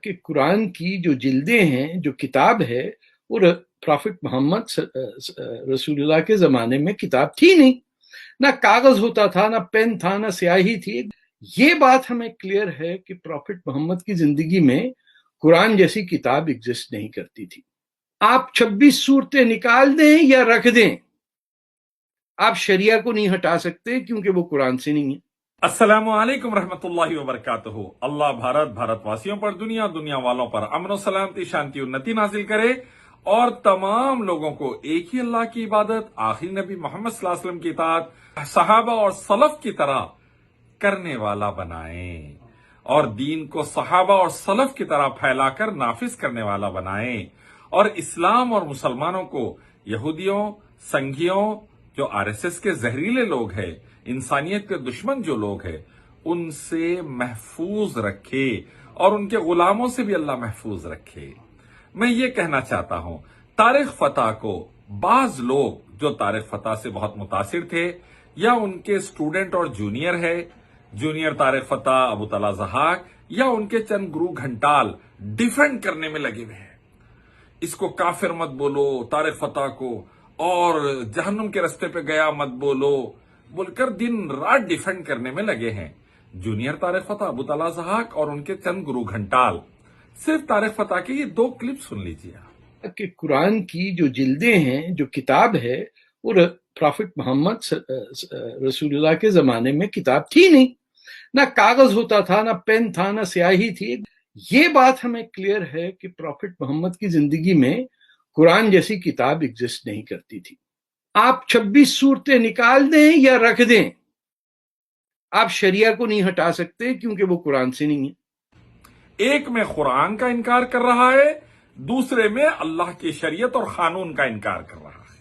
کہ قرآن کی جو جلدیں ہیں، جو کتاب ہے، وہ پرافٹ محمد رسول اللہ کے زمانے میں کتاب تھی نہیں، نہ کاغذ ہوتا تھا، نہ پین تھا، نہ سیاہی تھی۔ یہ بات ہمیں کلیئر ہے کہ پرافٹ محمد کی زندگی میں قرآن جیسی کتاب ایگزسٹ نہیں کرتی تھی۔ آپ 26 صورتیں نکال دیں یا رکھ دیں، آپ شریعہ کو نہیں ہٹا سکتے کیونکہ وہ قرآن سے نہیں ہے۔ السلام علیکم رحمۃ اللہ وبرکاتہ۔ اللہ بھارت واسیوں پر، دنیا والوں پر امن و سلامتی، شانتی انتی نازل کرے اور تمام لوگوں کو ایک ہی اللہ کی عبادت، آخری نبی محمد صلی اللہ علیہ وسلم کی اطاعت صحابہ اور سلف کی طرح کرنے والا بنائیں، اور دین کو صحابہ اور سلف کی طرح پھیلا کر نافذ کرنے والا بنائیں، اور اسلام اور مسلمانوں کو یہودیوں، سنگھیوں، جو RSS کے زہریلے لوگ ہیں، انسانیت کے دشمن جو لوگ ہیں، ان سے محفوظ رکھے، اور ان کے غلاموں سے بھی اللہ محفوظ رکھے۔ میں یہ کہنا چاہتا ہوں، طارق فتح کو بعض لوگ جو طارق فتح سے بہت متاثر تھے، یا ان کے اسٹوڈنٹ اور جونیئر ہے، جونیئر طارق فتح، ابو طلحہ ضحاک، یا ان کے چند گرو گھنٹال ڈیفینڈ کرنے میں لگے ہوئے ہیں۔ اس کو کافر مت بولو، طارق فتح کو، اور جہنم کے رستے پہ گیا مت بولو، بول کر دن رات ڈیفینڈ کرنے میں لگے ہیں۔ جونیئر طارق فتح، ابو طلحہ ضحاک اور ان کے چند گرو گھنٹال، صرف طارق فتح کی یہ 2 کلپ سن لیجیے۔ کہ قرآن کی جو جلدیں ہیں، جو کتاب ہے، وہ پرافٹ محمد رسول اللہ کے زمانے میں کتاب تھی نہیں، نہ کاغذ ہوتا تھا، نہ پین تھا، نہ سیاہی تھی۔ یہ بات ہمیں کلیئر ہے کہ پرافٹ محمد کی زندگی میں قرآن جیسی کتاب ایگزسٹ نہیں کرتی تھی۔ آپ 26 صورتیں نکال دیں یا رکھ دیں، آپ شریعہ کو نہیں ہٹا سکتے کیونکہ وہ قرآن سے نہیں ہے۔ ایک میں قرآن کا انکار کر رہا ہے، دوسرے میں اللہ کی شریعت اور قانون کا انکار کر رہا ہے۔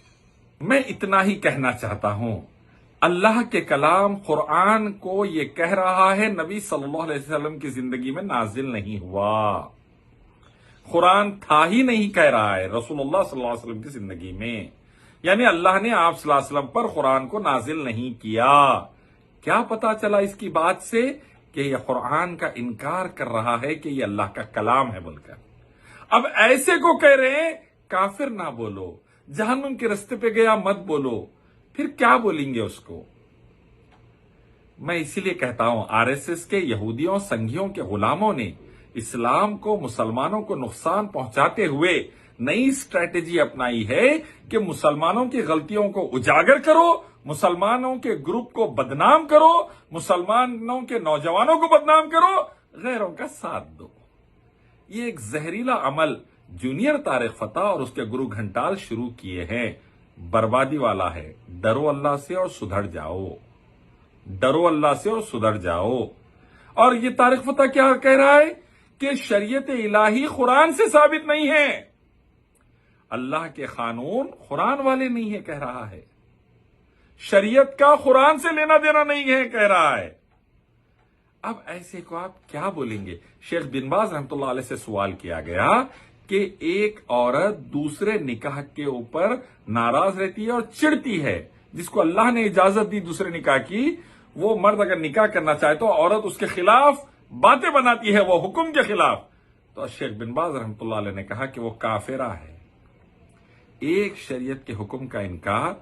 میں اتنا ہی کہنا چاہتا ہوں، اللہ کے کلام قرآن کو یہ کہہ رہا ہے نبی صلی اللہ علیہ وسلم کی زندگی میں نازل نہیں ہوا، قرآن تھا ہی نہیں کہہ رہا ہے رسول اللہ صلی اللہ علیہ وسلم کی زندگی میں، یعنی اللہ نے آپ صلی اللہ علیہ وسلم پر قرآن کو نازل نہیں کیا۔ کیا پتا چلا اس کی بات سے کہ یہ قرآن کا انکار کر رہا ہے کہ یہ اللہ کا کلام ہے بول کر۔ اب ایسے کو کہہ رہے ہیں کافر نہ بولو، جہنم کے رستے پہ گیا مت بولو، پھر کیا بولیں گے اس کو؟ میں اسی لیے کہتا ہوں، RSS کے یہودیوں، سنگھیوں کے غلاموں نے اسلام کو، مسلمانوں کو نقصان پہنچاتے ہوئے نئی اسٹریٹجی اپنائی ہے کہ مسلمانوں کی غلطیوں کو اجاگر کرو، مسلمانوں کے گروپ کو بدنام کرو، مسلمانوں کے نوجوانوں کو بدنام کرو، غیروں کا ساتھ دو۔ یہ ایک زہریلا عمل جونیئر طارق فتح اور اس کے گرو گھنٹال شروع کیے ہیں، بربادی والا ہے۔ ڈرو اللہ سے اور سدھر جاؤ، ڈرو اللہ سے اور سدھر جاؤ۔ اور یہ طارق فتح کیا کہہ رہا ہے کہ شریعت الہی قرآن سے ثابت نہیں ہے، اللہ کے قانون قرآن والے نہیں ہے کہہ رہا ہے، شریعت کا قرآن سے لینا دینا نہیں ہے کہہ رہا ہے۔ اب ایسے کو آپ کیا بولیں گے؟ شیخ بن باز رحمۃ اللہ علیہ سے سوال کیا گیا کہ ایک عورت دوسرے نکاح کے اوپر ناراض رہتی ہے اور چڑھتی ہے، جس کو اللہ نے اجازت دی دوسرے نکاح کی، وہ مرد اگر نکاح کرنا چاہے تو عورت اس کے خلاف باتیں بناتی ہے، وہ حکم کے خلاف، تو شیخ بن باز رحمۃ اللہ علیہ نے کہا کہ وہ کافرہ ہے۔ ایک شریعت کے حکم کا انکار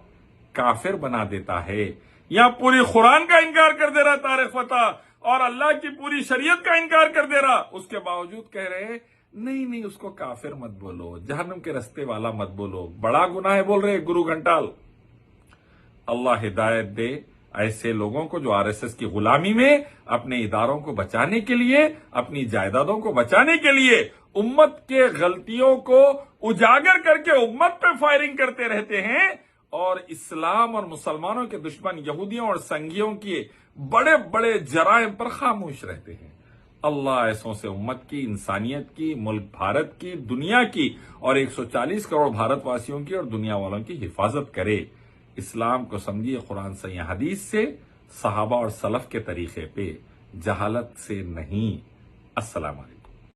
کافر بنا دیتا ہے، یا پوری قرآن کا انکار کر دے رہا طارق فتح اور اللہ کی پوری شریعت کا انکار کر دے رہا، اس کے باوجود کہہ رہے نہیں اس کو کافر مت بولو، جہنم کے رستے والا مت بولو، بڑا گناہ ہے بول رہے گرو گھنٹال۔ اللہ ہدایت دے ایسے لوگوں کو جو RSS کی غلامی میں اپنے اداروں کو بچانے کے لیے، اپنی جائیدادوں کو بچانے کے لیے امت کے غلطیوں کو اجاگر کر کے امت پہ فائرنگ کرتے رہتے ہیں، اور اسلام اور مسلمانوں کے دشمن یہودیوں اور سنگھیوں کی بڑے بڑے جرائم پر خاموش رہتے ہیں۔ اللہ ایسوں سے امت کی، انسانیت کی، ملک بھارت کی، دنیا کی، اور 140 کروڑ بھارت واسیوں کی اور دنیا والوں کی حفاظت کرے۔ اسلام کو سمجھیے قرآن سے، حدیث سے، صحابہ اور سلف کے طریقے پہ، جہالت سے نہیں۔ السلام علیکم۔